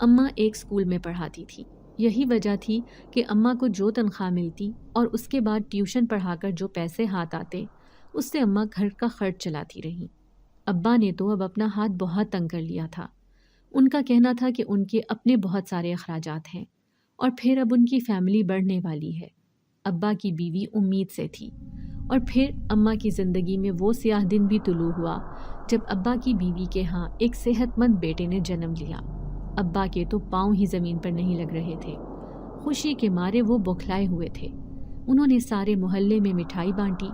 اماں ایک اسکول میں پڑھاتی تھی۔ یہی وجہ تھی کہ اماں کو جو تنخواہ ملتی اور اس کے بعد ٹیوشن پڑھا کر جو پیسے ہاتھ آتے اس سے اماں گھر کا خرچ چلاتی رہیں۔ ابا نے تو اب اپنا ہاتھ بہت تنگ کر لیا تھا۔ ان کا کہنا تھا کہ ان کے اپنے بہت سارے اخراجات ہیں اور پھر اب ان کی فیملی بڑھنے والی ہے۔ ابا کی بیوی امید سے تھی اور پھر اماں کی زندگی میں وہ سیاہ دن بھی طلوع ہوا جب ابا کی بیوی کے ہاں ایک صحت مند بیٹے نے جنم لیا۔ ابا کے تو پاؤں ہی زمین پر نہیں لگ رہے تھے، خوشی کے مارے وہ بوکھلائے ہوئے تھے۔ انہوں نے سارے محلے میں مٹھائی بانٹی،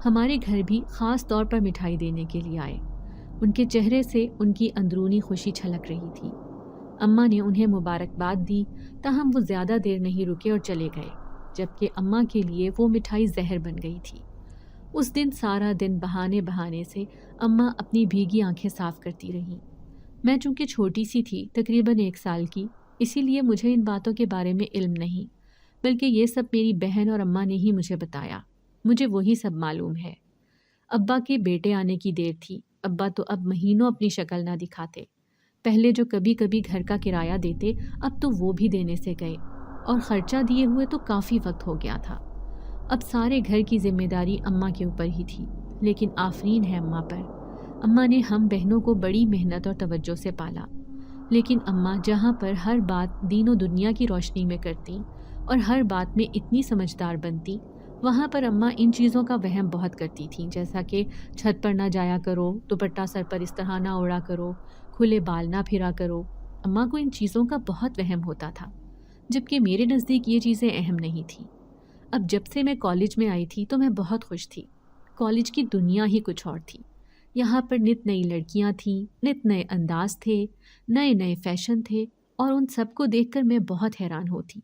ہمارے گھر بھی خاص طور پر مٹھائی دینے کے لیے آئے۔ ان کے چہرے سے ان کی اندرونی خوشی چھلک رہی تھی۔ اماں نے انہیں مبارکباد دی، تاہم وہ زیادہ دیر نہیں رکے اور چلے گئے، جبکہ اماں کے لیے وہ مٹھائی زہر بن گئی تھی۔ اس دن سارا دن بہانے بہانے سے اماں اپنی بھیگی آنکھیں صاف کرتی رہیں۔ میں چونکہ چھوٹی سی تھی، تقریباً 1 سال کی، اسی لیے مجھے ان باتوں کے بارے میں علم نہیں، بلکہ یہ سب میری بہن اور اماں نے ہی مجھے بتایا۔ مجھے وہی سب معلوم ہے۔ ابا کے بیٹے آنے کی دیر تھی۔ ابا تو اب مہینوں اپنی شکل نہ دکھاتے۔ پہلے جو کبھی کبھی گھر کا کرایہ دیتے، اب تو وہ بھی دینے سے گئے، اور خرچہ دیے ہوئے تو کافی وقت ہو گیا تھا۔ اب سارے گھر کی ذمہ داری اماں کے اوپر ہی تھی، لیکن آفرین ہے اماں پر۔ اماں نے ہم بہنوں کو بڑی محنت اور توجہ سے پالا، لیکن اماں جہاں پر ہر بات دین و دنیا کی روشنی میں کرتی اور ہر بات میں اتنی سمجھدار بنتی، وہاں پر اماں ان چیزوں کا وہم بہت کرتی تھیں، جیسا کہ چھت پر نہ جایا کرو، دوپٹہ سر پر اس طرح نہ اوڑا کرو، کھلے بال نہ پھرا کرو۔ اماں کو ان چیزوں کا بہت وہم ہوتا تھا، جبکہ میرے نزدیک یہ چیزیں اہم نہیں تھیں۔ اب جب سے میں کالج میں آئی تھی تو میں بہت خوش تھی۔ کالج کی دنیا ہی کچھ اور تھی۔ یہاں پر نت نئی لڑکیاں تھیں، نت نئے انداز تھے، نئے نئے فیشن تھے، اور ان سب کو دیکھ کر میں بہت حیران ہوتی،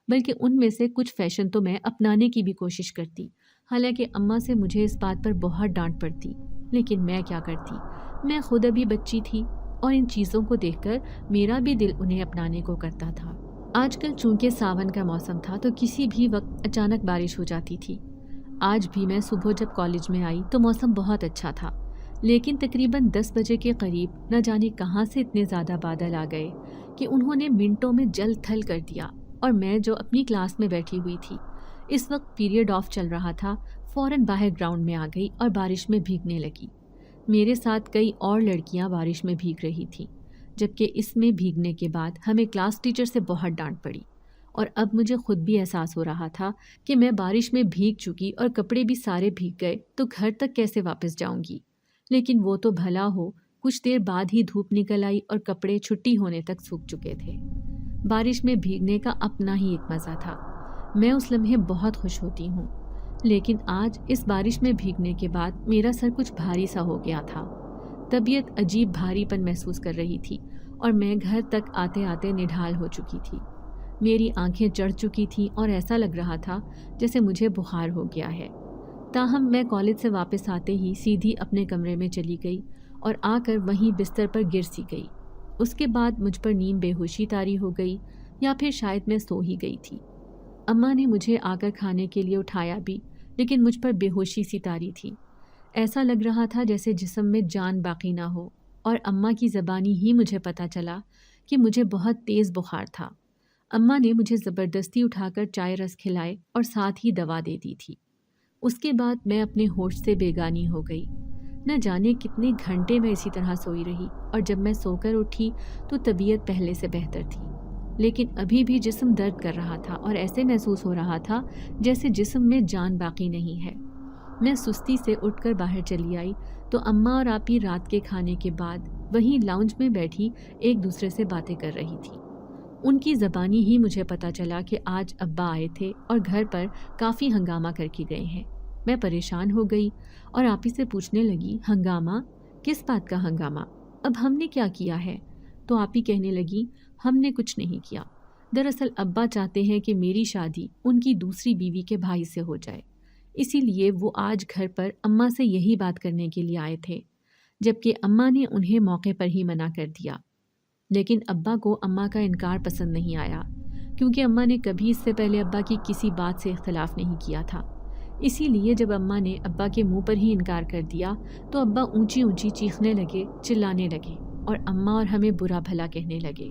بلکہ ان میں سے کچھ فیشن تو میں اپنانے کی بھی کوشش کرتی، حالانکہ اماں سے مجھے اس بات پر بہت ڈانٹ پڑتی، لیکن میں کیا کرتی، میں خود ابھی بچی تھی، اور ان چیزوں کو دیکھ کر میرا بھی دل انہیں اپنانے کو کرتا تھا۔ آج کل چونکہ ساون کا موسم تھا تو کسی بھی وقت اچانک بارش ہو جاتی تھی۔ آج بھی میں صبح جب کالج میں آئی تو موسم بہت اچھا تھا، لیکن تقریباً 10 بجے کے قریب نہ جانے کہاں سے اتنے زیادہ بادل آ گئے کہ انہوں نے منٹوں میں جل تھل کر دیا، اور میں جو اپنی کلاس میں بیٹھی ہوئی تھی، اس وقت پیریڈ آف چل رہا تھا، فوراً باہر گراؤنڈ میں آ گئی اور بارش میں بھیگنے لگی۔ میرے ساتھ کئی اور لڑکیاں بارش میں بھیگ رہی تھیں، جبکہ اس میں بھیگنے کے بعد ہمیں کلاس ٹیچر سے بہت ڈانٹ پڑی، اور اب مجھے خود بھی احساس ہو رہا تھا کہ میں بارش میں بھیگ چکی اور کپڑے بھی سارے بھیگ گئے تو گھر تک کیسے واپس جاؤں گی۔ لیکن وہ تو بھلا ہو، کچھ دیر بعد ہی دھوپ نکل آئی اور کپڑے چھٹی ہونے تک سوکھ چکے تھے۔ بارش میں بھیگنے کا اپنا ہی ایک مزہ تھا، میں اس لمحے بہت خوش ہوتی ہوں، لیکن آج اس بارش میں بھیگنے کے بعد میرا سر کچھ بھاری سا ہو گیا تھا۔ طبیعت عجیب بھاری پن محسوس کر رہی تھی، اور میں گھر تک آتے آتے نڈھال ہو چکی تھی۔ میری آنکھیں چڑھ چکی تھیں اور ایسا لگ رہا تھا جیسے مجھے بخار ہو گیا ہے۔ تاہم میں کالج سے واپس آتے ہی سیدھی اپنے کمرے میں چلی گئی اور آ کر وہیں بستر پر گر سی گئی۔ اس کے بعد مجھ پر نیم بے ہوشی طاری ہو گئی، یا پھر شاید میں سو ہی گئی تھی۔ اماں نے مجھے آ کر کھانے کے لیے اٹھایا بھی، لیکن مجھ پر بے ہوشی سی طاری تھی۔ ایسا لگ رہا تھا جیسے جسم میں جان باقی نہ ہو، اور اماں کی زبانی ہی مجھے پتہ چلا کہ مجھے بہت تیز بخار تھا۔ اماں نے مجھے زبردستی اٹھا کر چائے رس کھلائے اور ساتھ ہی دوا دے دی تھی۔ اس کے بعد میں اپنے ہوش سے بیگانی ہو گئی۔ نہ جانے کتنے گھنٹے میں اسی طرح سوئی رہی، اور جب میں سو کر اٹھی تو طبیعت پہلے سے بہتر تھی، لیکن ابھی بھی جسم درد کر رہا تھا اور ایسے محسوس ہو رہا تھا جیسے جسم میں جان باقی نہیں ہے۔ میں سستی سے اٹھ کر باہر چلی آئی تو اماں اور آپی رات کے کھانے کے بعد وہیں لاؤنج میں بیٹھی ایک دوسرے سے باتیں کر رہی تھی۔ ان کی زبانی ہی مجھے پتا چلا کہ آج ابا آئے تھے اور گھر پر کافی ہنگامہ کر کے گئے ہیں۔ میں پریشان ہو گئی اور آپی سے پوچھنے لگی، ہنگامہ؟ کس بات کا ہنگامہ؟ اب ہم نے کیا کیا ہے؟ تو آپی کہنے لگی، ہم نے کچھ نہیں کیا، دراصل ابا چاہتے ہیں کہ میری شادی ان کی دوسری بیوی کے بھائی سے ہو جائے، اسی لیے وہ آج گھر پر اماں سے یہی بات کرنے کے لیے آئے تھے، جبکہ اماں نے انہیں موقع پر ہی منع کر دیا۔ لیکن ابا کو اماں کا انکار پسند نہیں آیا، کیونکہ اماں نے کبھی اس سے پہلے ابا کی کسی بات سے اختلاف نہیں کیا تھا۔ اسی لیے جب اماں نے ابا کے منہ پر ہی انکار کر دیا تو ابا اونچی اونچی چیخنے لگے، چلانے لگے، اور اماں اور ہمیں برا بھلا کہنے لگے۔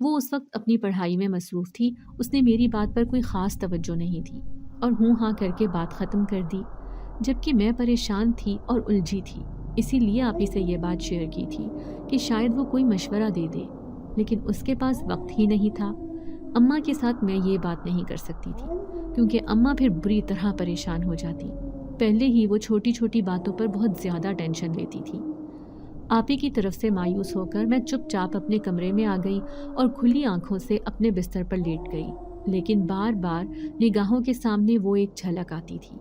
وہ اس وقت اپنی پڑھائی میں مصروف تھی، اس نے میری بات پر کوئی خاص توجہ نہیں تھی اور ہوں ہاں کر کے بات ختم کر دی، جبکہ میں پریشان تھی اور الجھی تھی۔ اسی لیے آپ ہی سے یہ بات شیئر کی تھی کہ شاید وہ کوئی مشورہ دے دے، لیکن اس کے پاس وقت ہی نہیں تھا۔ اماں کے ساتھ میں یہ بات نہیں کر سکتی تھی کیونکہ اماں پھر بری طرح پریشان ہو جاتی۔ پہلے ہی وہ چھوٹی چھوٹی باتوں پر بہت زیادہ ٹینشن لیتی تھی۔ آپی کی طرف سے مایوس ہو کر میں چپ چاپ اپنے کمرے میں آ گئی اور کھلی آنکھوں سے اپنے بستر پر لیٹ گئی، لیکن بار بار نگاہوں کے سامنے وہ ایک جھلک آتی تھی۔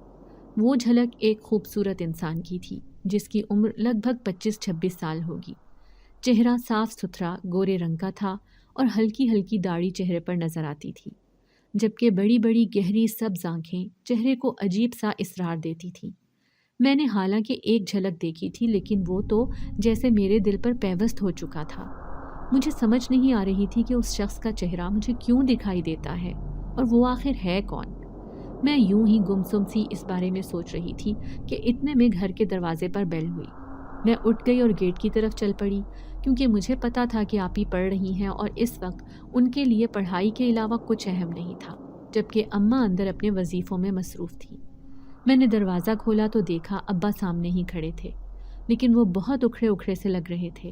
وہ جھلک ایک خوبصورت انسان کی تھی جس کی عمر لگ بھگ 25-26 سال ہوگی۔ چہرہ صاف ستھرا گورے رنگ کا تھا اور ہلکی ہلکی داڑھی چہرے پر نظر آتی تھی، جبکہ بڑی بڑی گہری سبز آنکھیں چہرے کو عجیب سا اسرار دیتی تھیں۔ میں نے حالانکہ ایک جھلک دیکھی تھی، لیکن وہ تو جیسے میرے دل پر پیوست ہو چکا تھا۔ مجھے سمجھ نہیں آ رہی تھی کہ اس شخص کا چہرہ مجھے کیوں دکھائی دیتا ہے اور وہ آخر ہے کون۔ میں یوں ہی گمسم سی اس بارے میں سوچ رہی تھی کہ اتنے میں گھر کے دروازے پر بیل ہوئی۔ میں اٹھ گئی اور گیٹ کی طرف چل پڑی کیونکہ مجھے پتا تھا کہ آپی پڑھ رہی ہیں اور اس وقت ان کے لیے پڑھائی کے علاوہ کچھ اہم نہیں تھا، جبکہ اماں اندر اپنے وظیفوں میں مصروف تھی۔ میں نے دروازہ کھولا تو دیکھا ابا سامنے ہی کھڑے تھے، لیکن وہ بہت اکھڑے اکھڑے سے لگ رہے تھے۔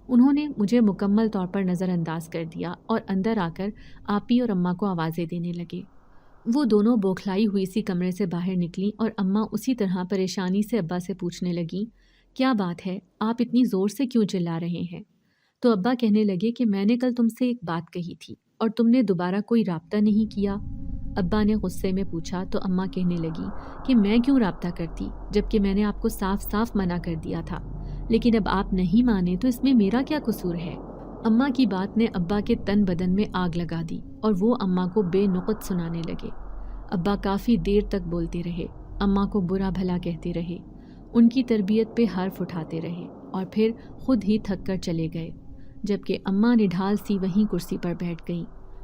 انہوں نے مجھے مکمل طور پر نظر انداز کر دیا اور اندر آ کر آپی اور اماں کو آوازیں دینے لگے۔ وہ دونوں بوکھلائی ہوئی سی کمرے سے باہر نکلیں اور اماں اسی طرح پریشانی سے ابا سے پوچھنے لگیں، کیا بات ہے، آپ اتنی زور سے کیوں چلا رہے ہیں؟ تو ابا کہنے لگے کہ میں نے کل تم سے ایک بات کہی تھی اور تم نے دوبارہ کوئی رابطہ نہیں کیا۔ ابا نے غصے میں پوچھا تو اماں کہنے لگی کہ میں کیوں رابطہ کرتی جبکہ میں نے آپ کو صاف صاف منع کر دیا تھا، لیکن اب آپ نہیں مانے تو اس میں میرا کیا قصور ہے؟ اماں کی بات نے ابا کے تن بدن میں آگ لگا دی اور وہ اماں کو بے نقط سنانے لگے۔ ابا کافی دیر تک بولتے رہے، اماں کو برا بھلا کہتے رہے، ان کی تربیت پہ حرف اٹھاتے رہے اور پھر خود ہی تھک کر چلے گئے، جبکہ اماں نڈھال سی وہیں کرسی پر بیٹھ گئی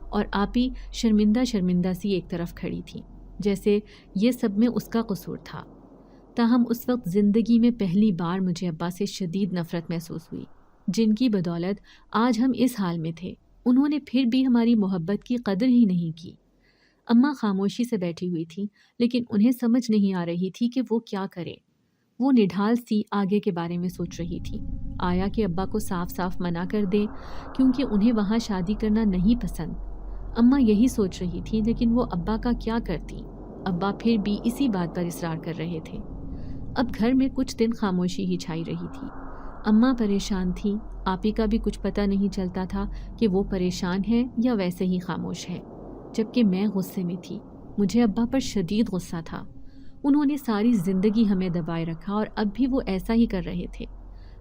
اور آپی شرمندہ شرمندہ سی ایک طرف کھڑی تھی، جیسے یہ سب میں اس کا قصور تھا۔ تاہم اس وقت زندگی میں پہلی بار مجھے ابا سے شدید نفرت محسوس ہوئی، جن کی بدولت آج ہم اس حال میں تھے۔ انہوں نے پھر بھی ہماری محبت کی قدر ہی نہیں کی۔ اماں خاموشی سے بیٹھی ہوئی تھی، لیکن انہیں سمجھ نہیں آ رہی تھی کہ وہ کیا کرے۔ وہ نڈھال سی آگے کے بارے میں سوچ رہی تھی، آیا کہ ابا کو صاف صاف منع کر دے کیونکہ انہیں وہاں شادی کرنا نہیں پسند۔ اماں یہی سوچ رہی تھی، لیکن وہ ابا کا کیا کرتی؟ ابا پھر بھی اسی بات پر اصرار کر رہے تھے۔ اب گھر میں کچھ دن خاموشی ہی چھائی رہی تھی۔ اماں پریشان تھی، آپی کا بھی کچھ پتہ نہیں چلتا تھا کہ وہ پریشان ہے یا ویسے ہی خاموش ہے، جبکہ میں غصے میں تھی۔ مجھے ابا پر شدید غصہ تھا۔ انہوں نے ساری زندگی ہمیں دبائے رکھا اور اب بھی وہ ایسا ہی کر رہے تھے۔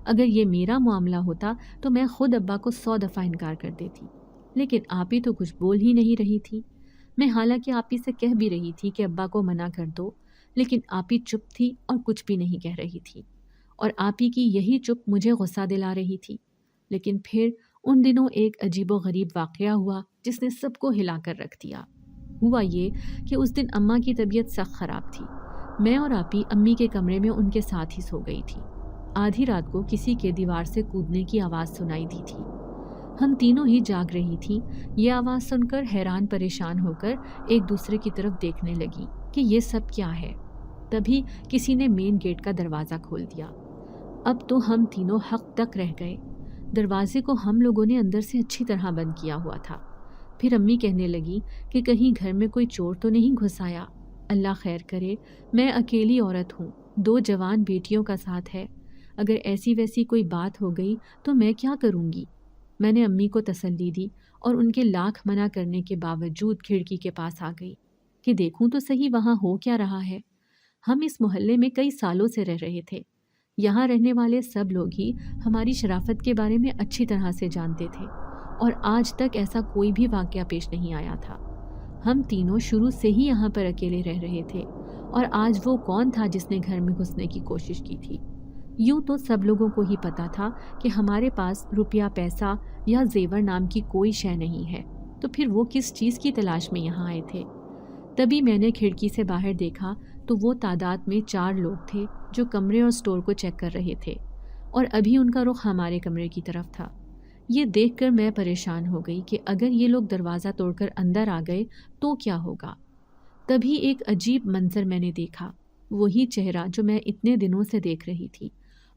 اگر یہ میرا معاملہ ہوتا تو میں خود ابا کو 100 دفعہ انکار کر دیتی، لیکن آپی تو کچھ بول ہی نہیں رہی تھی۔ میں حالانکہ آپی سے کہہ بھی رہی تھی کہ ابا کو منع کر دو، لیکن آپی چپ تھی اور کچھ بھی نہیں کہہ رہی تھی، اور آپی کی یہی چپ مجھے غصہ دلا رہی تھی۔ لیکن پھر ان دنوں ایک عجیب و غریب واقعہ ہوا جس نے سب کو ہلا کر رکھ دیا۔ ہوا یہ کہ اس دن اماں کی طبیعت سخت خراب تھی۔ میں اور آپی امی کے کمرے میں ان کے ساتھ ہی سو گئی تھی۔ آدھی رات کو کسی کے دیوار سے کودنے کی آواز سنائی دی تھی۔ ہم تینوں ہی جاگ رہی تھیں۔ یہ آواز سن کر حیران پریشان ہو کر ایک دوسرے کی طرف دیکھنے لگی کہ یہ سب کیا ہے۔ تبھی کسی نے مین گیٹ کا دروازہ کھول دیا۔ اب تو ہم تینوں حق تک رہ گئے۔ دروازے کو ہم لوگوں نے اندر سے اچھی طرح بند کیا ہوا تھا۔ پھر امی کہنے لگی کہ کہیں گھر میں کوئی چور تو نہیں گھس آیا۔ اللہ خیر کرے، میں اکیلی عورت ہوں، 2 جوان بیٹیوں کا ساتھ ہے، اگر ایسی ویسی کوئی بات ہو گئی تو میں کیا کروں گی؟ میں نے امی کو تسلی دی اور ان کے لاکھ منع کرنے کے باوجود کھڑکی کے پاس آ گئی کہ دیکھوں تو صحیح وہاں ہو کیا رہا ہے۔ ہم اس محلے میں کئی سالوں سے رہ رہے تھے۔ یہاں رہنے والے سب لوگ ہی ہماری شرافت کے بارے میں اچھی طرح سے جانتے تھے اور آج تک ایسا کوئی بھی واقعہ پیش نہیں آیا تھا۔ ہم تینوں شروع سے ہی یہاں پر اکیلے رہ رہے تھے، اور آج وہ کون تھا جس نے گھر میں گھسنے کی کوشش کی تھی؟ یوں تو سب لوگوں کو ہی پتا تھا کہ ہمارے پاس روپیہ پیسہ یا زیور نام کی کوئی شے نہیں ہے، تو پھر وہ کس چیز کی تلاش میں یہاں آئے تھے؟ تبھی میں نے کھڑکی سے باہر دیکھا تو وہ تعداد میں 4 لوگ تھے جو کمرے اور سٹور کو چیک کر رہے تھے، اور ابھی ان کا رخ ہمارے کمرے کی طرف تھا۔ یہ دیکھ کر میں پریشان ہو گئی کہ اگر یہ لوگ دروازہ توڑ کر اندر آ گئے تو کیا ہوگا۔ تبھی ایک عجیب منظر میں نے دیکھا، وہی چہرہ جو میں اتنے دنوں سے دیکھ رہی تھی،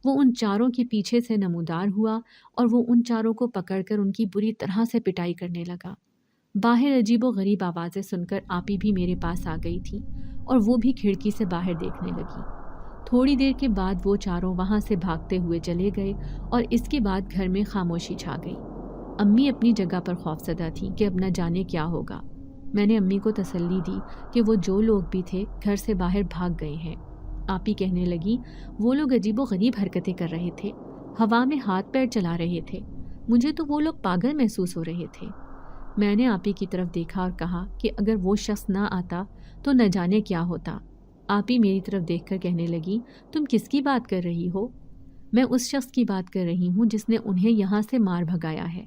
وہ ان چاروں کے پیچھے سے نمودار ہوا اور وہ ان چاروں کو پکڑ کر ان کی بری طرح سے پٹائی کرنے لگا۔ باہر عجیب و غریب آوازیں سن کر آپی بھی میرے پاس آ گئی تھی اور وہ بھی کھڑکی سے باہر دیکھنے لگی۔ تھوڑی دیر کے بعد وہ چاروں وہاں سے بھاگتے ہوئے چلے گئے اور اس کے بعد گھر میں خاموشی چھا گئی۔ امی اپنی جگہ پر خوفزدہ تھی کہ اب نہ جانے کیا ہوگا۔ میں نے امی کو تسلی دی کہ وہ جو لوگ بھی تھے گھر سے باہر بھاگ گئے ہیں۔ آپی کہنے لگی وہ لوگ عجیب و غریب حرکتیں کر رہے تھے، ہوا میں ہاتھ پیر چلا رہے تھے، مجھے تو وہ لوگ پاگل محسوس ہو رہے تھے۔ میں نے آپی کی طرف دیکھا اور کہا کہ اگر وہ شخص نہ آتا تو نہ جانے کیا ہوتا۔ آپی میری طرف دیکھ کر کہنے لگی تم کس کی بات کر رہی ہو؟ میں اس شخص کی بات کر رہی ہوں جس نے انہیں یہاں سے مار بھگایا ہے۔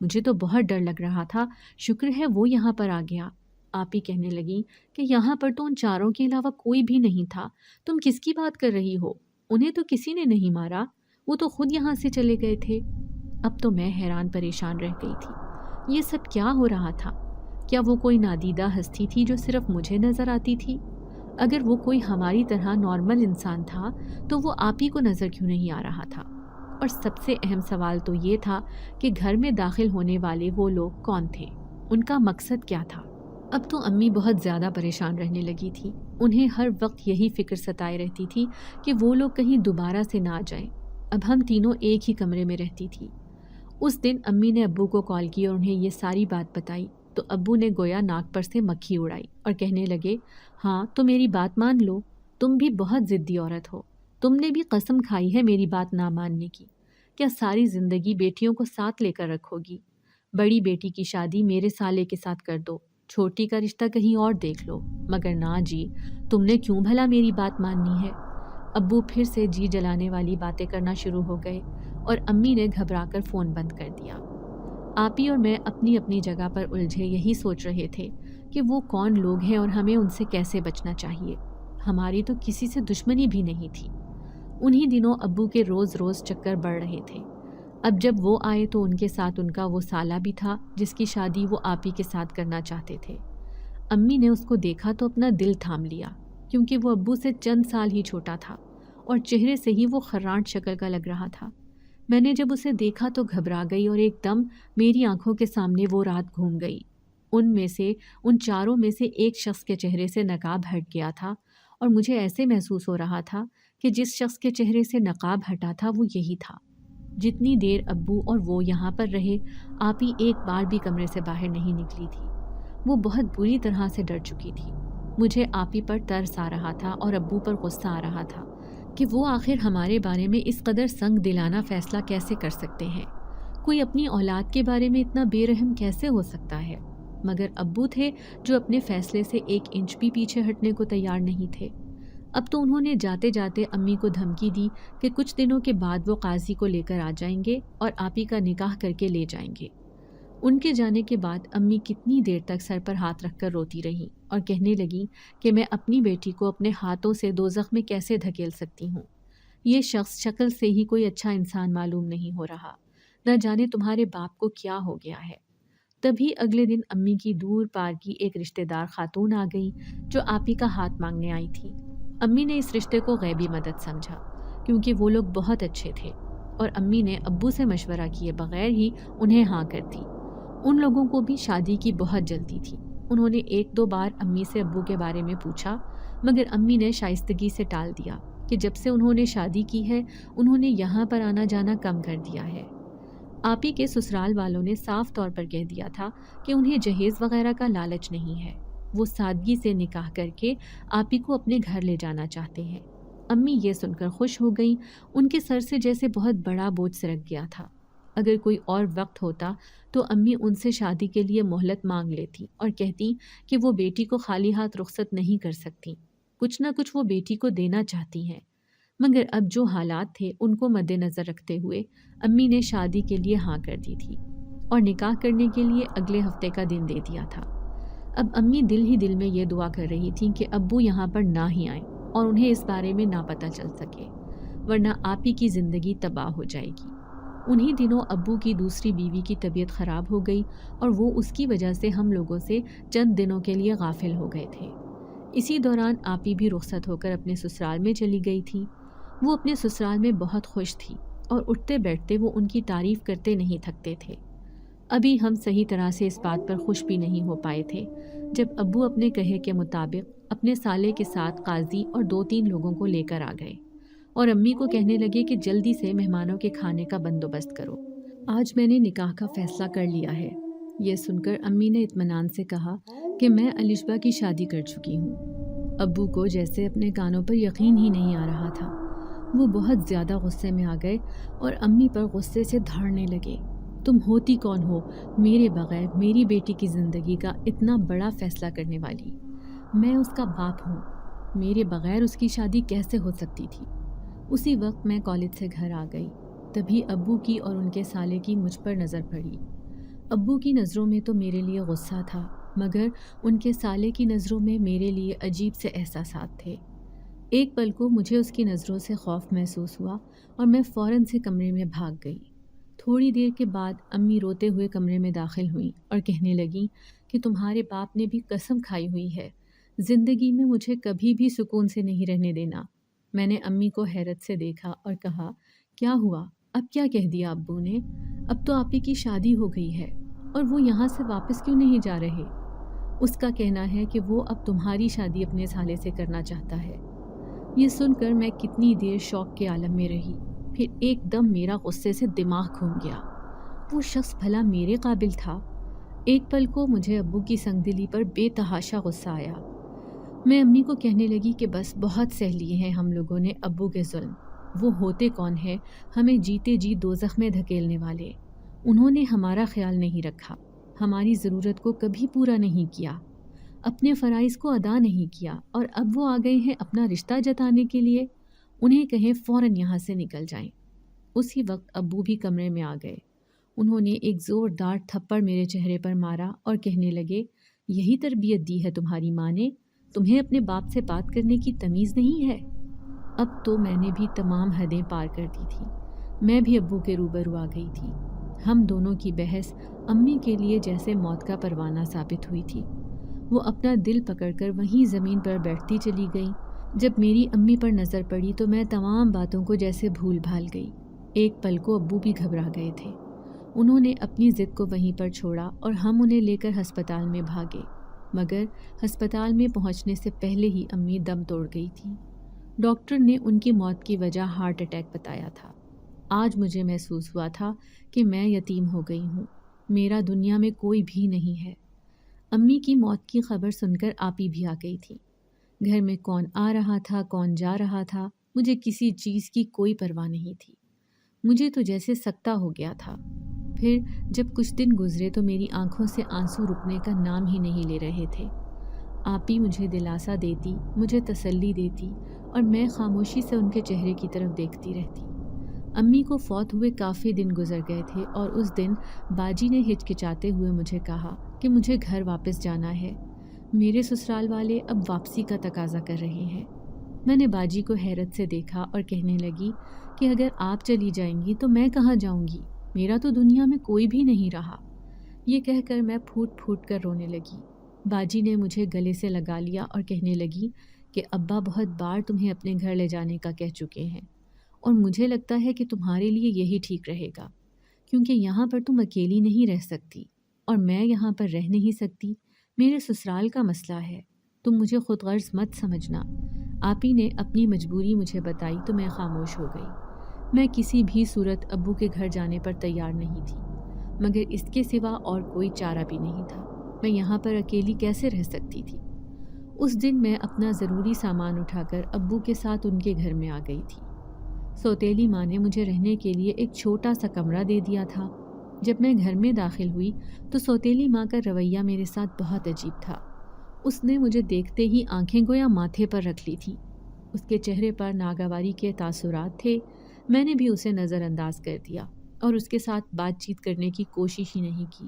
مجھے تو بہت ڈر لگ رہا تھا، شکر ہے وہ یہاں پر آ گیا۔ آپی کہنے لگی کہ یہاں پر تو ان چاروں کے علاوہ کوئی بھی نہیں تھا، تم کس کی بات کر رہی ہو؟ انہیں تو کسی نے نہیں مارا، وہ تو خود یہاں سے چلے گئے تھے۔ اب تو میں حیران پریشان رہ گئی تھی، یہ سب کیا ہو رہا تھا؟ کیا وہ کوئی نادیدہ ہستی تھی جو صرف مجھے نظر آتی تھی؟ اگر وہ کوئی ہماری طرح نارمل انسان تھا تو وہ آپی کو نظر کیوں نہیں آ رہا تھا؟ اور سب سے اہم سوال تو یہ تھا کہ گھر میں داخل ہونے والے وہ لوگ کون تھے، ان کا مقصد کیا تھا؟ اب تو امی بہت زیادہ پریشان رہنے لگی تھی، انہیں ہر وقت یہی فکر ستائے رہتی تھی کہ وہ لوگ کہیں دوبارہ سے نہ آ جائیں۔ اب ہم تینوں ایک ہی کمرے میں رہتی تھی۔ اس دن امی نے ابو کو کال کی اور انہیں یہ ساری بات بتائی تو ابو نے گویا ناک پر سے مکھی اڑائی اور کہنے لگے ہاں تو میری بات مان لو، تم بھی بہت ضدی عورت ہو، تم نے بھی قسم کھائی ہے میری بات نہ ماننے کی۔ کیا ساری زندگی بیٹیوں کو ساتھ لے کر رکھو گی؟ بڑی بیٹی کی شادی میرے سالے کے ساتھ کر دو، چھوٹی کا رشتہ کہیں اور دیکھ لو، مگر نہ جی، تم نے کیوں بھلا میری بات ماننی ہے؟ ابو پھر سے جی جلانے والی باتیں کرنا شروع ہو گئے اور امی نے گھبرا کر فون بند کر دیا۔ آپی اور میں اپنی اپنی جگہ پر الجھے یہی سوچ رہے تھے کہ وہ کون لوگ ہیں اور ہمیں ان سے کیسے بچنا چاہیے۔ ہماری تو کسی سے دشمنی بھی نہیں تھی۔ انہی دنوں ابو کے روز روز چکر بڑھ رہے تھے۔ اب جب وہ آئے تو ان کے ساتھ ان کا وہ سالہ بھی تھا جس کی شادی وہ آپی کے ساتھ کرنا چاہتے تھے۔ امی نے اس کو دیکھا تو اپنا دل تھام لیا، کیونکہ وہ ابو سے چند سال ہی چھوٹا تھا اور چہرے سے ہی وہ خرانٹ شکل کا لگ رہا تھا۔ میں نے جب اسے دیکھا تو گھبرا گئی اور ایک دم میری آنکھوں کے سامنے وہ رات گھوم گئی۔ ان چاروں میں سے ایک شخص کے چہرے سے نقاب ہٹ گیا تھا اور مجھے ایسے محسوس ہو رہا تھا کہ جس شخص کے چہرے سے نقاب ہٹا تھا وہ یہی تھا۔ جتنی دیر ابو اور وہ یہاں پر رہے، آپی ایک بار بھی کمرے سے باہر نہیں نکلی تھی۔ وہ بہت بری طرح سے ڈر چکی تھی۔ مجھے آپی پر ترس آ رہا تھا اور ابو پر غصہ آ رہا تھا کہ وہ آخر ہمارے بارے میں اس قدر سنگ دلانہ فیصلہ کیسے کر سکتے ہیں؟ کوئی اپنی اولاد کے بارے میں اتنا بے رحم کیسے ہو سکتا ہے؟ مگر ابو تھے جو اپنے فیصلے سے 1 انچ بھی پیچھے ہٹنے کو تیار نہیں تھے۔ اب تو انہوں نے جاتے جاتے امی کو دھمکی دی کہ کچھ دنوں کے بعد وہ قاضی کو لے کر آ جائیں گے اور آپی کا نکاح کر کے لے جائیں گے۔ ان کے جانے کے بعد امی کتنی دیر تک سر پر ہاتھ رکھ کر روتی رہی اور کہنے لگی کہ میں اپنی بیٹی کو اپنے ہاتھوں سے دوزخ میں کیسے دھکیل سکتی ہوں؟ یہ شخص شکل سے ہی کوئی اچھا انسان معلوم نہیں ہو رہا، نہ جانے تمہارے باپ کو کیا ہو گیا ہے۔ تبھی اگلے دن امی کی دور پار کی ایک رشتہ دار خاتون آ گئی جو آپی کا ہاتھ مانگنے آئی تھی۔ امی نے اس رشتے کو غیبی مدد سمجھا کیونکہ وہ لوگ بہت اچھے تھے اور امی نے ابو سے مشورہ کیے بغیر ہی انہیں ہاں کر دی۔ ان لوگوں کو بھی شادی کی بہت جلدی تھی۔ انہوں نے 1-2 بار امی سے ابو کے بارے میں پوچھا، مگر امی نے شائستگی سے ٹال دیا کہ جب سے انہوں نے شادی کی ہے انہوں نے یہاں پر آنا جانا کم کر دیا ہے۔ آپی کے سسرال والوں نے صاف طور پر کہہ دیا تھا کہ انہیں جہیز وغیرہ کا لالچ نہیں ہے، وہ سادگی سے نکاح کر کے آپی کو اپنے گھر لے جانا چاہتے ہیں۔ امی یہ سن کر خوش ہو گئیں، ان کے سر سے جیسے بہت بڑا بوجھ سرک گیا تھا۔ اگر کوئی اور وقت ہوتا تو امی ان سے شادی کے لیے مہلت مانگ لیتی اور کہتی کہ وہ بیٹی کو خالی ہاتھ رخصت نہیں کر سکتی، کچھ نہ کچھ وہ بیٹی کو دینا چاہتی ہیں۔ مگر اب جو حالات تھے ان کو مد نظر رکھتے ہوئے امی نے شادی کے لیے ہاں کر دی تھی اور نکاح کرنے کے لیے اگلے ہفتے کا دن دے دیا تھا۔ اب امی دل ہی دل میں یہ دعا کر رہی تھیں کہ ابو یہاں پر نہ ہی آئیں اور انہیں اس بارے میں نہ پتہ چل سکے، ورنہ آپی کی زندگی تباہ ہو جائے گی۔ انہی دنوں ابو کی دوسری بیوی کی طبیعت خراب ہو گئی اور وہ اس کی وجہ سے ہم لوگوں سے چند دنوں کے لیے غافل ہو گئے تھے۔ اسی دوران آپی بھی رخصت ہو کر اپنے سسرال میں چلی گئی تھی۔ وہ اپنے سسرال میں بہت خوش تھی اور اٹھتے بیٹھتے وہ ان کی تعریف کرتے نہیں تھکتے تھے۔ ابھی ہم صحیح طرح سے اس بات پر خوش بھی نہیں ہو پائے تھے جب ابو اپنے کہے کے مطابق اپنے سالے کے ساتھ قاضی اور 2-3 لوگوں کو لے کر آ گئے اور امی کو کہنے لگے کہ جلدی سے مہمانوں کے کھانے کا بندوبست کرو، آج میں نے نکاح کا فیصلہ کر لیا ہے۔ یہ سن کر امی نے اطمینان سے کہا کہ میں الشبا کی شادی کر چکی ہوں۔ ابو کو جیسے اپنے کانوں پر یقین ہی نہیں آ رہا تھا۔ وہ بہت زیادہ غصے میں آ گئے اور امی پر غصے سے دھاڑنے لگے۔ تم ہوتی کون ہو میرے بغیر میری بیٹی کی زندگی کا اتنا بڑا فیصلہ کرنے والی؟ میں اس کا باپ ہوں، میرے بغیر اس کی شادی کیسے ہو سکتی تھی؟ اسی وقت میں کالج سے گھر آ گئی، تبھی ابو کی اور ان کے سالے کی مجھ پر نظر پڑی۔ ابو کی نظروں میں تو میرے لیے غصہ تھا، مگر ان کے سالے کی نظروں میں میرے لیے عجیب سے احساسات تھے۔ ایک پل کو مجھے اس کی نظروں سے خوف محسوس ہوا اور میں فوراً سے کمرے میں بھاگ گئی۔ تھوڑی دیر کے بعد امی روتے ہوئے کمرے میں داخل ہوئیں اور کہنے لگیں کہ تمہارے باپ نے بھی قسم کھائی ہوئی ہے زندگی میں مجھے کبھی بھی سکون سے نہیں رہنے دینا۔ میں نے امی کو حیرت سے دیکھا اور کہا، کیا ہوا؟ اب کیا کہہ دیا ابو نے؟ اب تو آپی کی شادی ہو گئی ہے اور وہ یہاں سے واپس کیوں نہیں جا رہے؟ اس کا کہنا ہے کہ وہ اب تمہاری شادی اپنے سالے سے کرنا چاہتا ہے۔ یہ سن کر میں کتنی دیر شوق کے عالم میں رہی، پھر ایک دم میرا غصے سے دماغ گھوم گیا۔ وہ شخص بھلا میرے قابل تھا؟ ایک پل کو مجھے ابو کی سنگ دلی پر بے تحاشا غصہ آیا۔ میں امی کو کہنے لگی کہ بس بہت سہ لیے ہیں ہم لوگوں نے ابو کے ظلم۔ وہ ہوتے کون ہیں ہمیں جیتے جی دوزخ میں دھکیلنے والے؟ انہوں نے ہمارا خیال نہیں رکھا، ہماری ضرورت کو کبھی پورا نہیں کیا، اپنے فرائض کو ادا نہیں کیا، اور اب وہ آ گئے ہیں اپنا رشتہ جتانے کے لیے۔ انہیں کہیں فوراً یہاں سے نکل جائیں۔ اسی وقت ابو بھی کمرے میں آ گئے۔ انہوں نے ایک زوردار تھپڑ میرے چہرے پر مارا اور کہنے لگے، یہی تربیت دی ہے تمہاری ماں نے؟ تمہیں اپنے باپ سے بات کرنے کی تمیز نہیں ہے؟ اب تو میں نے بھی تمام حدیں پار کر دی تھی۔ میں بھی ابو کے روبرو آ گئی تھی۔ ہم دونوں کی بحث امی کے لیے جیسے موت کا پروانہ ثابت ہوئی تھی۔ وہ اپنا دل پکڑ کر وہیں زمین پر بیٹھتی چلی گئی۔ جب میری امی پر نظر پڑی تو میں تمام باتوں کو جیسے بھول بھال گئی۔ ایک پل کو ابو بھی گھبرا گئے تھے۔ انہوں نے اپنی ضد کو وہیں پر چھوڑا اور ہم انہیں لے کر ہسپتال میں بھاگے، مگر ہسپتال میں پہنچنے سے پہلے ہی امی دم توڑ گئی تھی۔ ڈاکٹر نے ان کی موت کی وجہ ہارٹ اٹیک بتایا تھا۔ آج مجھے محسوس ہوا تھا کہ میں یتیم ہو گئی ہوں، میرا دنیا میں کوئی بھی نہیں ہے۔ امی کی موت کی خبر سن کر آپی بھی آ گئی تھی۔ گھر میں کون آ رہا تھا کون جا رہا تھا مجھے کسی چیز کی کوئی پرواہ نہیں تھی۔ مجھے تو جیسے سکتہ ہو گیا تھا۔ پھر جب کچھ دن گزرے تو میری آنکھوں سے آنسو رکنے کا نام ہی نہیں لے رہے تھے۔ آپی مجھے دلاسا دیتی، مجھے تسلی دیتی اور میں خاموشی سے ان کے چہرے کی طرف دیکھتی رہتی۔ امی کو فوت ہوئے کافی دن گزر گئے تھے اور اس دن باجی نے ہچکچاتے ہوئے مجھے کہا کہ مجھے گھر واپس جانا ہے، میرے سسرال والے اب واپسی کا تقاضا کر رہے ہیں۔ میں نے باجی کو حیرت سے دیکھا اور کہنے لگی کہ اگر آپ چلی جائیں گی تو میں کہاں جاؤں گی؟ میرا تو دنیا میں کوئی بھی نہیں رہا۔ یہ کہہ کر میں پھوٹ پھوٹ کر رونے لگی۔ باجی نے مجھے گلے سے لگا لیا اور کہنے لگی کہ ابا بہت بار تمہیں اپنے گھر لے جانے کا کہہ چکے ہیں، اور مجھے لگتا ہے کہ تمہارے لیے یہی ٹھیک رہے گا، کیونکہ یہاں پر تم اکیلی نہیں رہ سکتی اور میں یہاں پر رہ نہیں سکتی۔ میرے سسرال کا مسئلہ ہے، تم مجھے خود غرض مت سمجھنا۔ آپی نے اپنی مجبوری مجھے بتائی تو میں خاموش ہو گئی۔ میں کسی بھی صورت ابو کے گھر جانے پر تیار نہیں تھی، مگر اس کے سوا اور کوئی چارہ بھی نہیں تھا۔ میں یہاں پر اکیلی کیسے رہ سکتی تھی؟ اس دن میں اپنا ضروری سامان اٹھا کر ابو کے ساتھ ان کے گھر میں آ گئی تھی۔ سوتیلی ماں نے مجھے رہنے کے لیے ایک چھوٹا سا کمرہ دے دیا تھا۔ جب میں گھر میں داخل ہوئی تو سوتیلی ماں کا رویہ میرے ساتھ بہت عجیب تھا۔ اس نے مجھے دیکھتے ہی آنکھیں گویا ماتھے پر رکھ لی تھیں۔ اس کے چہرے پر ناگواری کے تاثرات تھے۔ میں نے بھی اسے نظر انداز کر دیا اور اس کے ساتھ بات چیت کرنے کی کوشش ہی نہیں کی،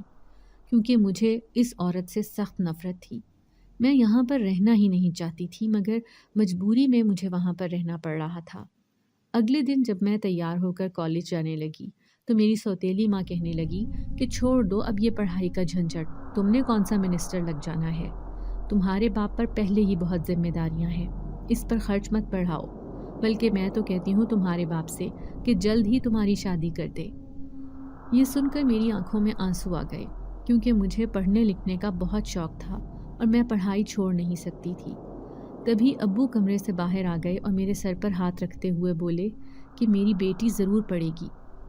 کیونکہ مجھے اس عورت سے سخت نفرت تھی۔ میں یہاں پر رہنا ہی نہیں چاہتی تھی، مگر مجبوری میں مجھے وہاں پر رہنا پڑ رہا تھا۔ اگلے دن جب میں تیار ہو کر کالج جانے لگی تو میری سوتیلی ماں کہنے لگی کہ چھوڑ دو اب یہ پڑھائی کا جھنجھٹ، تم نے کون سا منسٹر لگ جانا ہے، تمہارے باپ پر پہلے ہی بہت ذمہ داریاں ہیں، اس پر خرچ مت بڑھاؤ، بلکہ میں تو کہتی ہوں تمہارے باپ سے کہ جلد ہی تمہاری شادی کر دے۔ یہ سن کر میری آنکھوں میں آنسو آ گئے، کیونکہ مجھے پڑھنے لکھنے کا بہت شوق تھا اور میں پڑھائی چھوڑ نہیں سکتی تھی۔ تبھی ابو کمرے سے باہر آ گئے اور میرے سر پر ہاتھ رکھتے ہوئے بولے کہ میری بیٹی ضرور پڑھے گی،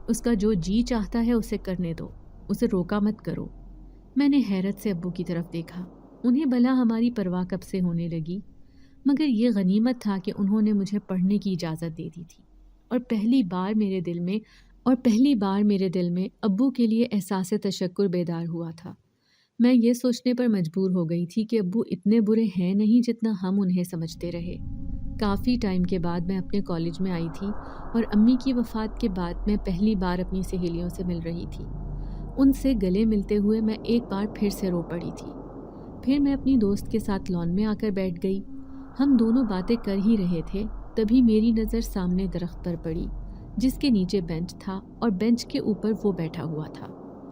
اس کا جو جی چاہتا ہے اسے کرنے دو، اسے روکا مت کرو۔ میں نے حیرت سے ابو کی طرف دیکھا، انہیں بھلا ہماری پرواہ کب سے ہونے لگی، مگر یہ غنیمت تھا کہ انہوں نے مجھے پڑھنے کی اجازت دے دی تھی، اور پہلی بار میرے دل میں ابو کے لیے احساس تشکر بیدار ہوا تھا۔ میں یہ سوچنے پر مجبور ہو گئی تھی کہ ابو اتنے برے ہیں نہیں جتنا ہم انہیں سمجھتے رہے۔ کافی ٹائم کے بعد میں اپنے کالج میں آئی تھی اور امی کی وفات کے بعد میں پہلی بار اپنی سہیلیوں سے مل رہی تھی۔ ان سے گلے ملتے ہوئے میں ایک بار پھر سے رو پڑی تھی۔ پھر میں اپنی دوست کے ساتھ لان میں آ کر بیٹھ گئی۔ ہم دونوں باتیں کر ہی رہے تھے، تبھی میری نظر سامنے درخت پر پڑی جس کے نیچے بینچ تھا اور بینچ کے اوپر وہ بیٹھا ہوا تھا،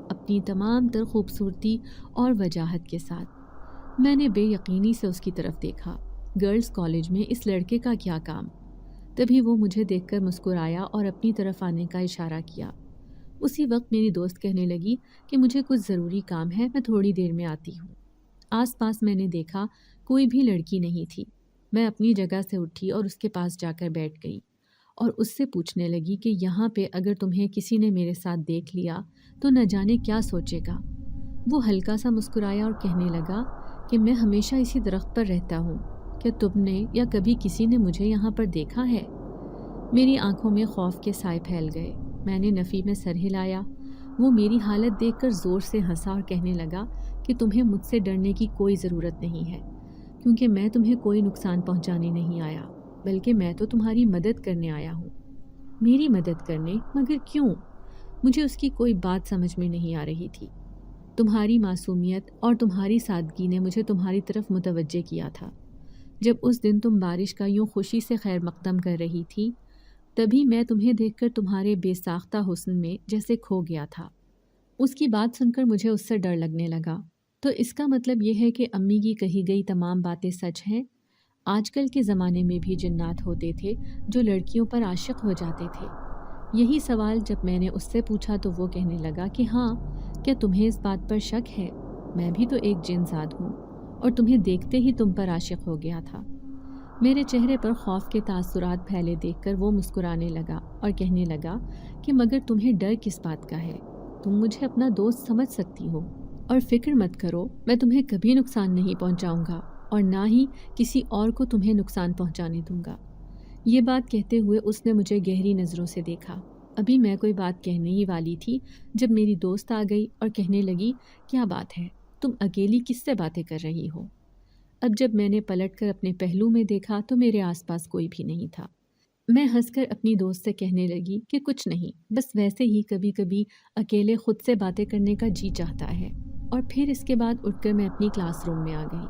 اپنی تمام تر خوبصورتی اور وجاہت کے ساتھ۔ میں نے بے یقینی سے اس کی طرف دیکھا۔ گرلز کالج میں اس لڑکے کا کیا کام؟ تبھی وہ مجھے دیکھ کر مسکرایا اور اپنی طرف آنے کا اشارہ کیا۔ اسی وقت میری دوست کہنے لگی کہ مجھے کچھ ضروری کام ہے، میں تھوڑی دیر میں آتی ہوں۔ آس پاس میں نے دیکھا کوئی بھی لڑکی نہیں تھی۔ میں اپنی جگہ سے اٹھی اور اس کے پاس جا کر بیٹھ گئی اور اس سے پوچھنے لگی کہ یہاں پہ اگر تمہیں کسی نے میرے ساتھ دیکھ لیا تو نہ جانے کیا سوچے گا۔ وہ ہلکا سا مسکرایا اور کہنے لگا کہ میں ہمیشہ اسی درخت پر رہتا ہوں، کیا تم نے یا کبھی کسی نے مجھے یہاں پر دیکھا ہے؟ میری آنکھوں میں خوف کے سائے پھیل گئے۔ میں نے نفی میں سر ہلایا۔ وہ میری حالت دیکھ کر زور سے ہنسا اور کہنے لگا کہ تمہیں مجھ سے ڈرنے کی کوئی ضرورت نہیں ہے، کیونکہ میں تمہیں کوئی نقصان پہنچانے نہیں آیا، بلکہ میں تو تمہاری مدد کرنے آیا ہوں۔ میری مدد کرنے؟ مگر کیوں؟ مجھے اس کی کوئی بات سمجھ میں نہیں آ رہی تھی۔ تمہاری معصومیت اور تمہاری سادگی نے مجھے تمہاری طرف متوجہ کیا تھا۔ جب اس دن تم بارش کا یوں خوشی سے خیر مقدم کر رہی تھی، تبھی میں تمہیں دیکھ کر تمہارے بے ساختہ حسن میں جیسے کھو گیا تھا۔ اس کی بات سن کر مجھے اس سے ڈر لگنے لگا۔ تو اس کا مطلب یہ ہے کہ امی کی کہی گئی تمام باتیں سچ ہیں؟ آج کل کے زمانے میں بھی جنات ہوتے تھے جو لڑکیوں پر عاشق ہو جاتے تھے؟ یہی سوال جب میں نے اس سے پوچھا تو وہ کہنے لگا کہ ہاں، کیا تمہیں اس بات پر شک ہے؟ میں بھی تو ایک جن زاد ہوں اور تمہیں دیکھتے ہی تم پر عاشق ہو گیا تھا۔ میرے چہرے پر خوف کے تاثرات پھیلے دیکھ کر وہ مسکرانے لگا اور کہنے لگا کہ مگر تمہیں ڈر کس بات کا ہے؟ تم مجھے اپنا دوست سمجھ سکتی ہو، اور فکر مت کرو، میں تمہیں کبھی نقصان نہیں پہنچاؤں گا اور نہ ہی کسی اور کو تمہیں نقصان پہنچانے دوں گا۔ یہ بات کہتے ہوئے اس نے مجھے گہری نظروں سے دیکھا۔ ابھی میں کوئی بات کہنے ہی والی تھی جب میری دوست آ گئی اور کہنے لگی، کیا بات ہے، تم اکیلی کس سے باتیں کر رہی ہو؟ اب جب میں نے پلٹ کر اپنے پہلو میں دیکھا تو میرے آس پاس کوئی بھی نہیں تھا۔ میں ہنس کر اپنی دوست سے کہنے لگی کہ کچھ نہیں، بس ویسے ہی کبھی کبھی اکیلے خود سے باتیں کرنے کا جی چاہتا ہے۔ اور پھر اس کے بعد اٹھ کر میں اپنی کلاس روم میں آ گئی۔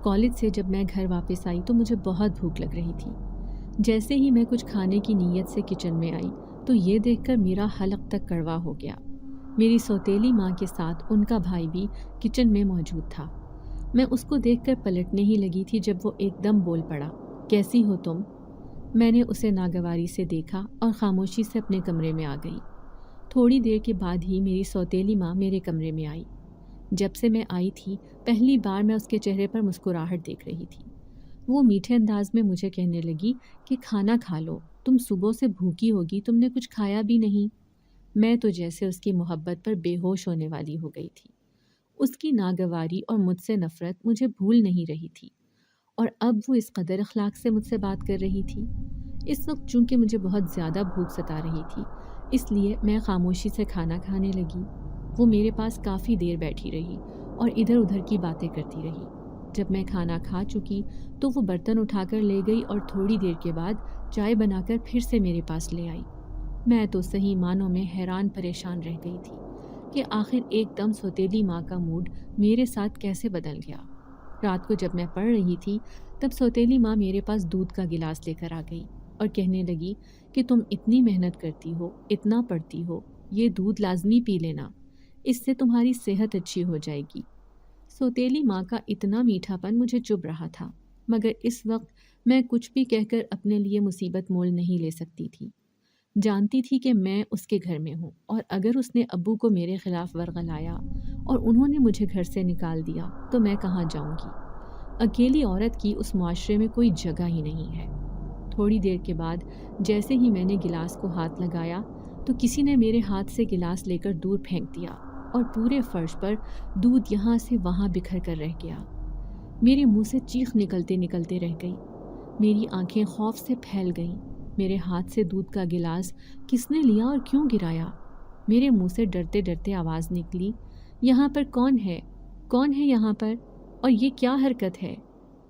کالج سے جب میں گھر واپس آئی تو مجھے بہت بھوک لگ رہی تھی۔ جیسے ہی میں کچھ کھانے کی نیت سے کچن میں آئی تو یہ دیکھ کر میرا حلق تک کڑوا ہو گیا۔ میری سوتیلی ماں کے ساتھ ان کا بھائی بھی کچن میں موجود تھا۔ میں اس کو دیکھ کر پلٹنے ہی لگی تھی جب وہ ایک دم بول پڑا، کیسی ہو تم؟ میں نے اسے ناگواری سے دیکھا اور خاموشی سے اپنے کمرے میں آ گئی۔ تھوڑی دیر کے بعد ہی میری سوتیلی ماں میرے کمرے میں آئی۔ جب سے میں آئی تھی پہلی بار میں اس کے چہرے پر مسکراہٹ دیکھ رہی تھی۔ وہ میٹھے انداز میں مجھے کہنے لگی کہ کھانا کھا لو، تم صبح سے بھوکی ہوگی، تم نے کچھ کھایا بھی نہیں۔ میں تو جیسے اس کی محبت پر بے ہوش ہونے والی ہو گئی تھی۔ اس کی ناگواری اور مجھ سے نفرت مجھے بھول نہیں رہی تھی، اور اب وہ اس قدر اخلاق سے مجھ سے بات کر رہی تھی۔ اس وقت چونکہ مجھے بہت زیادہ بھوک ستا رہی تھی، اس لیے میں خاموشی سے کھانا کھانے لگی۔ وہ میرے پاس کافی دیر بیٹھی رہی اور ادھر ادھر کی باتیں کرتی رہی۔ جب میں کھانا کھا چکی تو وہ برتن اٹھا کر لے گئی اور تھوڑی دیر کے بعد چائے بنا کر پھر سے میرے پاس لے آئی۔ میں تو صحیح معنوں میں حیران پریشان رہ گئی تھی کہ آخر ایک دم سوتیلی ماں کا موڈ میرے ساتھ کیسے بدل گیا۔ رات کو جب میں پڑھ رہی تھی تب سوتیلی ماں میرے پاس دودھ کا گلاس لے کر آ گئی اور کہنے لگی کہ تم اتنی محنت کرتی ہو، اتنا پڑھتی ہو، یہ دودھ لازمی پی لینا، اس سے تمہاری صحت اچھی ہو جائے گی۔ سوتیلی ماں کا اتنا میٹھا پن مجھے چبھ رہا تھا، مگر اس وقت میں کچھ بھی کہہ کر اپنے لیے مصیبت مول نہیں لے سکتی تھی۔ جانتی تھی کہ میں اس کے گھر میں ہوں، اور اگر اس نے ابو کو میرے خلاف ورغلایا اور انہوں نے مجھے گھر سے نکال دیا تو میں کہاں جاؤں گی؟ اکیلی عورت کی اس معاشرے میں کوئی جگہ ہی نہیں ہے۔ تھوڑی دیر کے بعد جیسے ہی میں نے گلاس کو ہاتھ لگایا تو کسی نے میرے ہاتھ سے گلاس لے کر دور پھینک دیا اور پورے فرش پر دودھ یہاں سے وہاں بکھر کر رہ گیا۔ میرے منہ سے چیخ نکلتے نکلتے رہ گئی۔ میری آنکھیں خوف سے پھیل گئیں۔ میرے ہاتھ سے دودھ کا گلاس کس نے لیا اور کیوں گرایا؟ میرے منہ سے ڈرتے ڈرتے آواز نکلی، یہاں پر کون ہے؟ کون ہے یہاں پر؟ اور یہ کیا حرکت ہے؟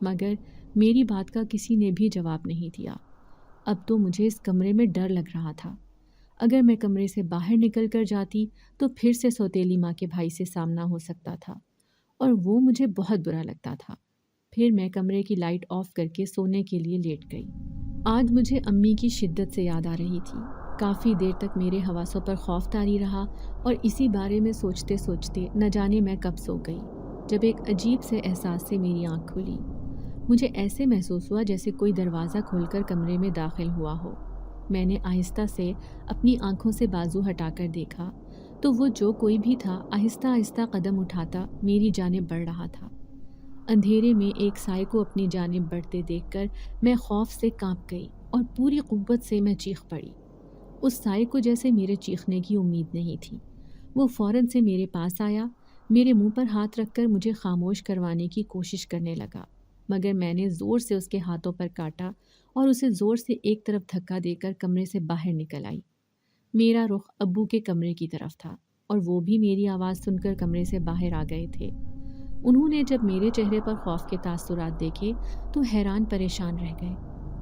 مگر میری بات کا کسی نے بھی جواب نہیں دیا۔ اب تو مجھے اس کمرے میں ڈر لگ رہا تھا۔ اگر میں کمرے سے باہر نکل کر جاتی تو پھر سے سوتیلی ماں کے بھائی سے سامنا ہو سکتا تھا، اور وہ مجھے بہت برا لگتا تھا۔ پھر میں کمرے کی لائٹ آف کر کے سونے کے لیے لیٹ گئی۔ آج مجھے امی کی شدت سے یاد آ رہی تھی۔ کافی دیر تک میرے حواسوں پر خوف طاری رہا اور اسی بارے میں سوچتے سوچتے نہ جانے میں کب سو گئی، جب ایک عجیب سے احساس سے میری آنکھ کھلی۔ مجھے ایسے محسوس ہوا جیسے کوئی دروازہ کھول کر کمرے میں داخل ہوا ہو۔ میں نے آہستہ سے اپنی آنکھوں سے بازو ہٹا کر دیکھا تو وہ جو کوئی بھی تھا آہستہ آہستہ قدم اٹھاتا میری جانب بڑھ رہا تھا۔ اندھیرے میں ایک سائے کو اپنی جانب بڑھتے دیکھ کر میں خوف سے کانپ گئی اور پوری قوت سے میں چیخ پڑی۔ اس سائے کو جیسے میرے چیخنے کی امید نہیں تھی۔ وہ فوراً سے میرے پاس آیا، میرے منہ پر ہاتھ رکھ کر مجھے خاموش کروانے کی کوشش کرنے لگا، مگر میں نے زور سے اس کے ہاتھوں پر کاٹا اور اسے زور سے ایک طرف دھکا دے کر کمرے سے باہر نکل آئی۔ میرا رخ ابو کے کمرے کی طرف تھا اور وہ بھی میری آواز سن کر کمرے سے باہر آ گئے تھے۔ انہوں نے جب میرے چہرے پر خوف کے تاثرات دیکھے تو حیران پریشان رہ گئے۔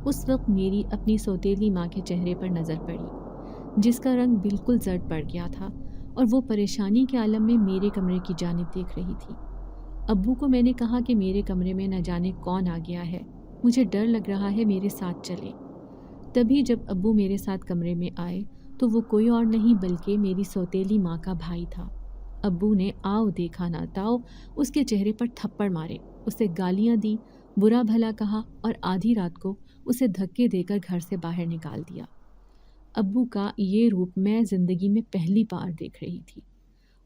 اس وقت میری اپنی سوتیلی ماں کے چہرے پر نظر پڑی، جس کا رنگ بالکل زرد پڑ گیا تھا اور وہ پریشانی کے عالم میں میرے کمرے کی جانب دیکھ رہی تھی۔ ابو کو میں نے کہا کہ میرے کمرے میں نہ جانے کون آ گیا ہے، مجھے ڈر لگ رہا ہے، میرے ساتھ چلے۔ تبھی جب ابو میرے ساتھ کمرے میں آئے تو وہ کوئی اور نہیں بلکہ میری سوتیلی ماں کا بھائی تھا۔ ابو نے آؤ دیکھا نہ تاؤ اس کے چہرے پر تھپڑ مارے، اسے گالیاں دی، برا بھلا کہا اور آدھی رات کو اسے دھکے دے کر گھر سے باہر نکال دیا۔ ابو کا یہ روپ میں زندگی میں پہلی بار دیکھ رہی تھی۔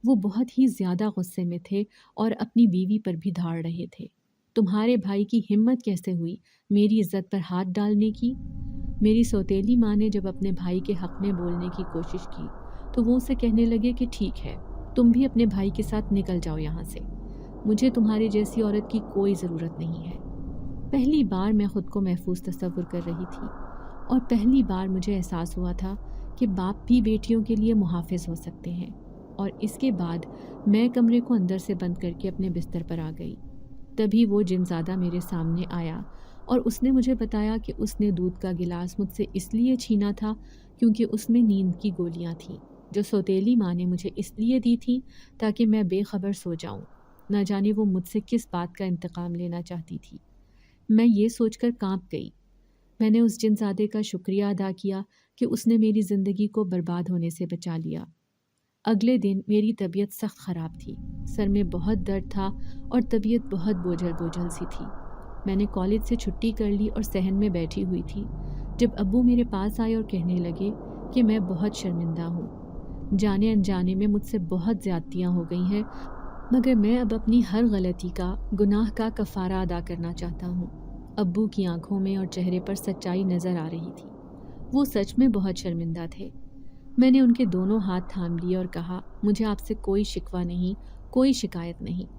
وہ بہت ہی زیادہ غصے میں تھے اور اپنی بیوی پر بھی دھاڑ رہے تھے۔ تمہارے بھائی کی ہمت کیسے ہوئی میری عزت پر ہاتھ ڈالنے کی؟ میری سوتیلی ماں نے جب اپنے بھائی کے حق میں بولنے کی کوشش کی تو وہ اسے کہنے لگے کہ ٹھیک ہے، تم بھی اپنے بھائی کے ساتھ نکل جاؤ یہاں سے، مجھے تمہاری جیسی عورت کی کوئی ضرورت نہیں ہے۔ پہلی بار میں خود کو محفوظ تصور کر رہی تھی اور پہلی بار مجھے احساس ہوا تھا کہ باپ بھی بیٹیوں کے لیے محافظ ہو سکتے ہیں۔ اور اس کے بعد میں کمرے کو اندر سے بند کر کے اپنے بستر پر آ گئی۔ تبھی وہ جنزادہ میرے سامنے آیا اور اس نے مجھے بتایا کہ اس نے دودھ کا گلاس مجھ سے اس لیے چھینا تھا کیونکہ اس میں نیند کی گولیاں تھیں جو سوتیلی ماں نے مجھے اس لیے دی تھی تاکہ میں بے خبر سو جاؤں۔ نہ جانے وہ مجھ سے کس بات کا انتقام لینا چاہتی تھی۔ میں یہ سوچ کر کانپ گئی۔ میں نے اس جنزادے کا شکریہ ادا کیا کہ اس نے میری زندگی کو برباد ہونے سے بچا لیا۔ اگلے دن میری طبیعت سخت خراب تھی، سر میں بہت درد تھا اور طبیعت بہت بوجھل بوجھل سی تھی۔ میں نے کالج سے چھٹی کر لی اور صحن میں بیٹھی ہوئی تھی جب ابو میرے پاس آئے اور کہنے لگے کہ میں بہت شرمندہ ہوں، جانے انجانے میں مجھ سے بہت زیادتیاں ہو گئی ہیں، مگر میں اب اپنی ہر غلطی کا، گناہ کا کفارہ ادا کرنا چاہتا ہوں۔ ابو کی آنکھوں میں اور چہرے پر سچائی نظر آ رہی تھی، وہ سچ میں بہت شرمندہ تھے۔ میں نے ان کے دونوں ہاتھ تھام لیے اور کہا، مجھے آپ سے کوئی شکوہ نہیں، کوئی شکایت نہیں،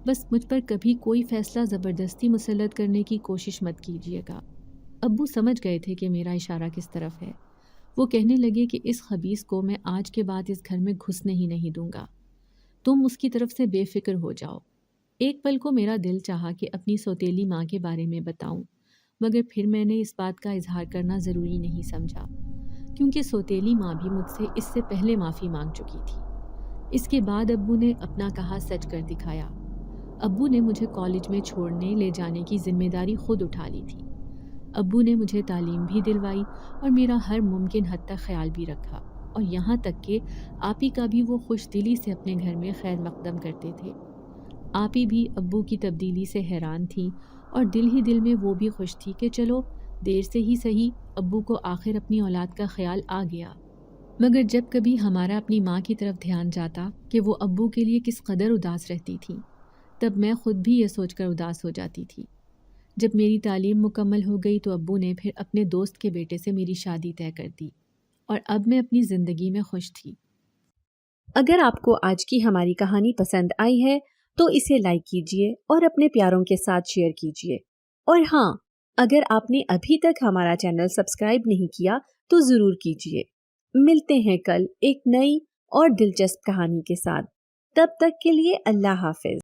بس مجھ پر کبھی کوئی فیصلہ زبردستی مسلط کرنے کی کوشش مت کیجیے گا۔ ابو سمجھ گئے تھے کہ میرا اشارہ کس طرف ہے۔ وہ کہنے لگے کہ اس خبیث کو میں آج کے بعد اس گھر میں گھسنے ہی نہیں دوں گا، تم اس کی طرف سے بے فکر ہو جاؤ۔ ایک پل کو میرا دل چاہا کہ اپنی سوتیلی ماں کے بارے میں بتاؤں، مگر پھر میں نے اس بات کا اظہار کرنا ضروری نہیں سمجھا، کیونکہ سوتیلی ماں بھی مجھ سے اس سے پہلے معافی مانگ چکی تھی۔ اس کے بعد ابو نے اپنا کہا سچ کر دکھایا۔ ابو نے مجھے کالج میں چھوڑنے لے جانے کی ذمہ داری خود اٹھا لی تھی۔ ابو نے مجھے تعلیم بھی دلوائی اور میرا ہر ممکن حد تک خیال بھی رکھا، اور یہاں تک کہ آپی کا بھی وہ خوش دلی سے اپنے گھر میں خیر مقدم کرتے تھے۔ آپی بھی ابو کی تبدیلی سے حیران تھیں اور دل ہی دل میں وہ بھی خوش تھی کہ چلو دیر سے ہی صحیح ابو کو آخر اپنی اولاد کا خیال آ گیا۔ مگر جب کبھی ہمارا اپنی ماں کی طرف دھیان جاتا کہ وہ ابو کے لیے کس قدر اداس رہتی تھیں، تب میں خود بھی یہ سوچ کر اداس ہو جاتی تھی۔ جب میری تعلیم مکمل ہو گئی تو ابو نے پھر اپنے دوست کے بیٹے سے میری شادی طے کر دی اور اب میں اپنی زندگی میں خوش تھی۔ اگر آپ کو آج کی ہماری کہانی پسند آئی ہے تو اسے لائک کیجیے اور اپنے پیاروں کے ساتھ شیئر کیجیے، اور ہاں، اگر آپ نے ابھی تک ہمارا چینل سبسکرائب نہیں کیا تو ضرور کیجیے۔ ملتے ہیں کل ایک نئی اور دلچسپ کہانی کے ساتھ، تب تک کے لیے اللہ حافظ۔